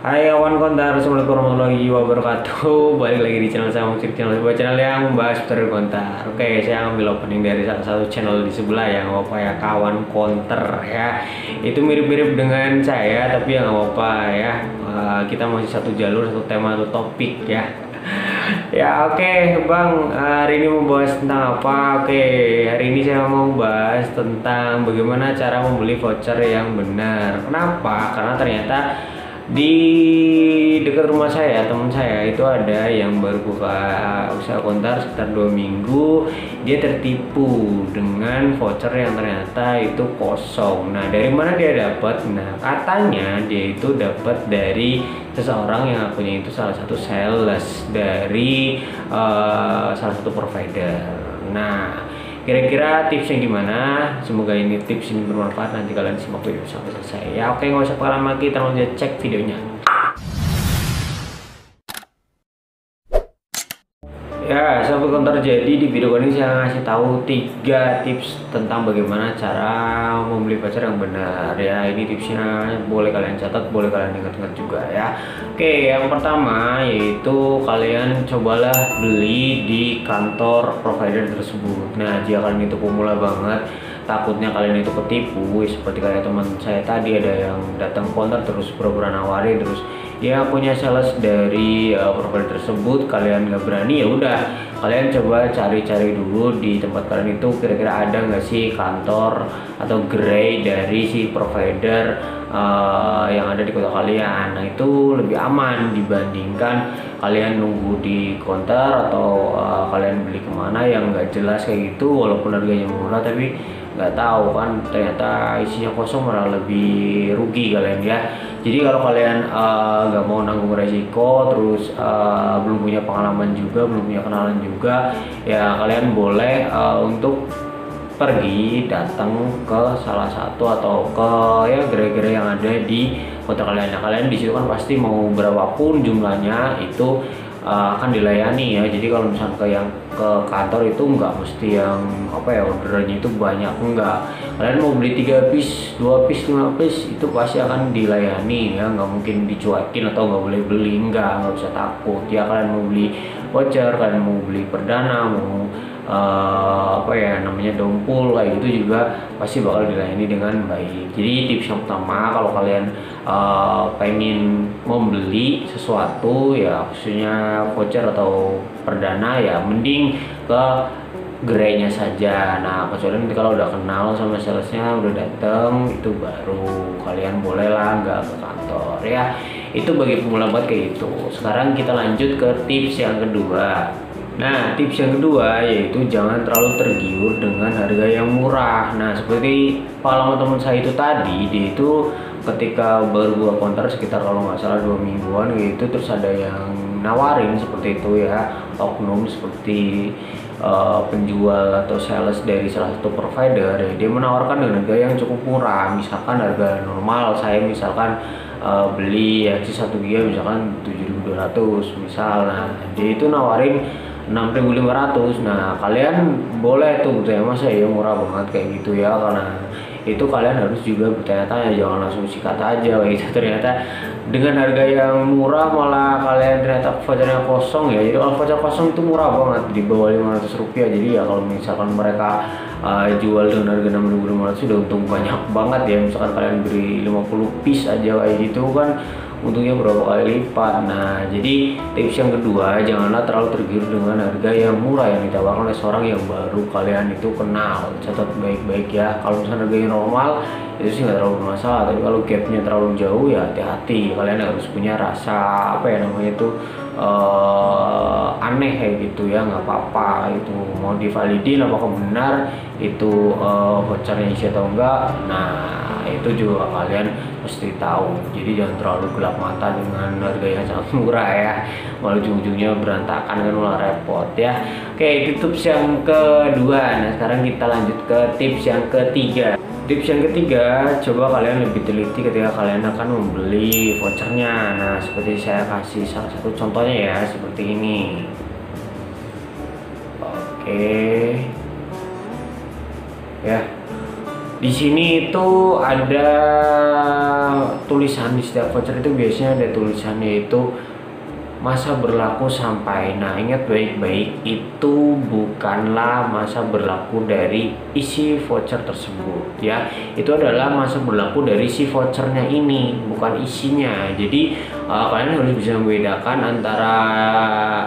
Hai kawan kontar, assalamualaikum warahmatullahi wabarakatuh. Balik lagi di channel saya, musik channel sebuah channel yang membahas seputar kontar. Oke, saya ambil opening dari salah satu channel di sebelah yang apa ya, kawan konter ya. Itu mirip-mirip dengan saya, tapi yang apa ya, kita masih satu jalur, satu tema, satu topik ya. Ya oke Bang, hari ini mau bahas tentang apa? Oke, hari ini saya mau bahas tentang bagaimana cara membeli voucher yang benar. Kenapa? Karena ternyata di dekat rumah saya, teman saya itu ada yang baru buka usaha kontar sekitar 2 minggu. Dia tertipu dengan voucher yang ternyata itu kosong. Nah, dari mana dia dapat? Nah, katanya dia itu dapat dari seseorang yang akunnya itu salah satu sales dari salah satu provider. Nah, kira-kira tipsnya gimana? Semoga ini tips ini bermanfaat. Nanti kalian simak video sampai selesai ya. Oke, nggak usah lama lagi, langsung aja cek videonya. Ya, sahabat konter, jadi di video kali ini saya ngasih tahu 3 tips tentang bagaimana cara membeli voucher yang benar ya. Ini tipsnya boleh kalian catat, boleh kalian ingat-ingat juga ya. Oke, yang pertama yaitu kalian cobalah beli di kantor provider tersebut. Nah, jika kalian itu pemula banget, takutnya kalian itu ketipu seperti kayak teman saya tadi, ada yang datang konter terus pura-pura nawarin, terus ya punya sales dari provider tersebut, kalian nggak berani, ya udah kalian coba cari-cari dulu di tempat kalian itu kira-kira ada nggak sih kantor atau gerai dari si provider yang ada di kota kalian. Nah, itu lebih aman dibandingkan kalian nunggu di konter atau kalian beli kemana yang nggak jelas kayak gitu, walaupun harganya murah tapi nggak tahu kan ternyata isinya kosong, malah lebih rugi kalian ya. Jadi kalau kalian nggak mau nanggung resiko, terus belum punya pengalaman juga, belum punya kenalan juga, ya kalian boleh untuk pergi datang ke salah satu atau ke ya gerai-gerai yang ada di kota kalian. Nah, kalian di situ kan pasti mau berapapun jumlahnya itu akan dilayani ya. Jadi kalau misalnya ke kantor itu nggak mesti yang apa ya, orderannya itu banyak, enggak. Kalian mau beli 3 piece, 2 piece, 5 piece, itu pasti akan dilayani ya. Nggak mungkin dicuekin atau nggak boleh beli, nggak usah takut ya. Kalian mau beli voucher, kalian mau beli perdana, mau apa ya namanya, dompul kayak gitu juga pasti bakal dilayani dengan baik. Jadi tips yang pertama, kalau kalian pengen membeli sesuatu ya, khususnya voucher atau perdana, ya mending ke gerainya saja. Nah, kecuali nanti kalau udah kenal sama salesnya, udah dateng, itu baru kalian bolehlah nggak ke kantor ya. Itu bagi pemula banget kayak gitu. Sekarang kita lanjut ke tips yang kedua. Nah, tips yang kedua yaitu jangan terlalu tergiur dengan harga yang murah. Nah, seperti pengalaman teman saya itu tadi, dia itu ketika baru buka konter sekitar kalau nggak salah 2 mingguan gitu, terus ada yang nawarin seperti itu ya, oknum seperti penjual atau sales dari salah satu provider ya, dia menawarkan dengan harga yang cukup murah. Misalkan harga normal saya misalkan beli ya 1 giga misalkan 7.200 misal. Nah, dia itu nawarin 6.500. Nah, kalian boleh tuh bertanya, masa ya murah banget kayak gitu ya. Karena itu kalian harus juga bertanya-tanya, jangan langsung sikat aja kayak gitu. Ternyata dengan harga yang murah malah kalian ternyata vouchernya kosong ya. Jadi kalau voucher kosong itu murah banget, di bawah 500 rupiah. Jadi ya kalau misalkan mereka jual dengan harga 6.500 sudah untung banyak banget ya. Misalkan kalian beri 50 piece aja kayak gitu kan, untungnya berapa kali lipat. Nah, jadi tips yang kedua, janganlah terlalu tergiur dengan harga yang murah yang ditawarkan oleh seorang yang baru kalian itu kenal. Catat baik-baik ya. Kalau misalnya harganya normal itu sih nggak terlalu bermasalah, tapi kalau gapnya terlalu jauh ya hati-hati. Kalian harus punya rasa apa ya namanya itu, aneh kayak gitu ya. Nggak apa-apa itu mau divalidin apakah benar itu vouchernya isi atau enggak. Nah, itu juga kalian mesti tahu. Jadi jangan terlalu gelap mata dengan harga yang sangat murah ya, malah ujung-ujungnya berantakan kan, malah repot ya. Oke, itu tips yang kedua. Nah, sekarang kita lanjut ke tips yang ketiga. Tips yang ketiga, coba kalian lebih teliti ketika kalian akan membeli vouchernya. Nah, seperti saya kasih salah satu contohnya ya, seperti ini. Oke ya, Di sini itu ada tulisan, di setiap voucher itu biasanya ada tulisannya itu masa berlaku sampai. Nah, ingat baik-baik, itu bukanlah masa berlaku dari isi voucher tersebut ya. Itu adalah masa berlaku dari si vouchernya ini, bukan isinya. Jadi kalian harus bisa membedakan antara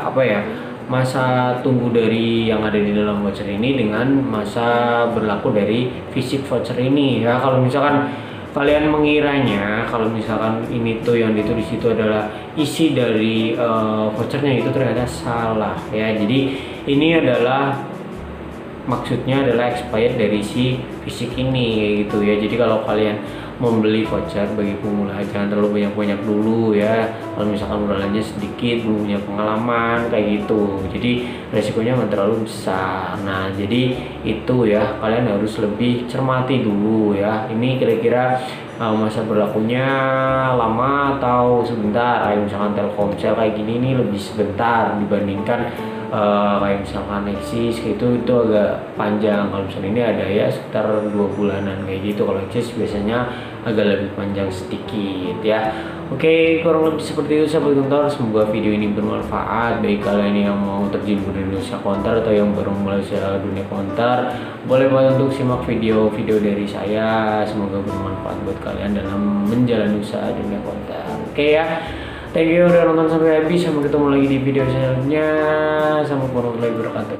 apa ya, masa tunggu dari yang ada di dalam voucher ini dengan masa berlaku dari fisik voucher ini ya. Kalau misalkan kalian mengiranya kalau misalkan ini tuh yang ditulis itu adalah isi dari vouchernya, itu ternyata salah ya. Jadi ini adalah maksudnya adalah expired dari si fisik ini gitu ya. Jadi kalau kalian membeli voucher bagi pemula jangan terlalu banyak-banyak dulu ya. Kalau misalkan modalnya sedikit, belum punya pengalaman kayak gitu, jadi resikonya nggak terlalu besar. Nah, jadi itu ya, kalian harus lebih cermati dulu ya. Ini kira-kira masa berlakunya lama atau sebentar. Kayak misalkan Telkomsel kayak gini nih lebih sebentar dibandingkan kayak misalkan Nexus gitu, itu agak panjang. Kalau misalnya ini ada ya sekitar 2 bulanan kayak gitu. Kalau Nexus biasanya agak lebih panjang sedikit ya. Oke, kurang lebih seperti itu sahabat konter. Semoga video ini bermanfaat bagi kalian yang mau terjun ke Indonesia Konter atau yang baru mulai dunia konter. Boleh banget untuk simak video-video dari saya. Semoga bermanfaat buat kalian dalam menjalani usaha dunia konter. Oke ya. Thank you udah nonton sampai habis. Sampai ketemu lagi di video selanjutnya. Sampai warahmatullahi wabarakatuh.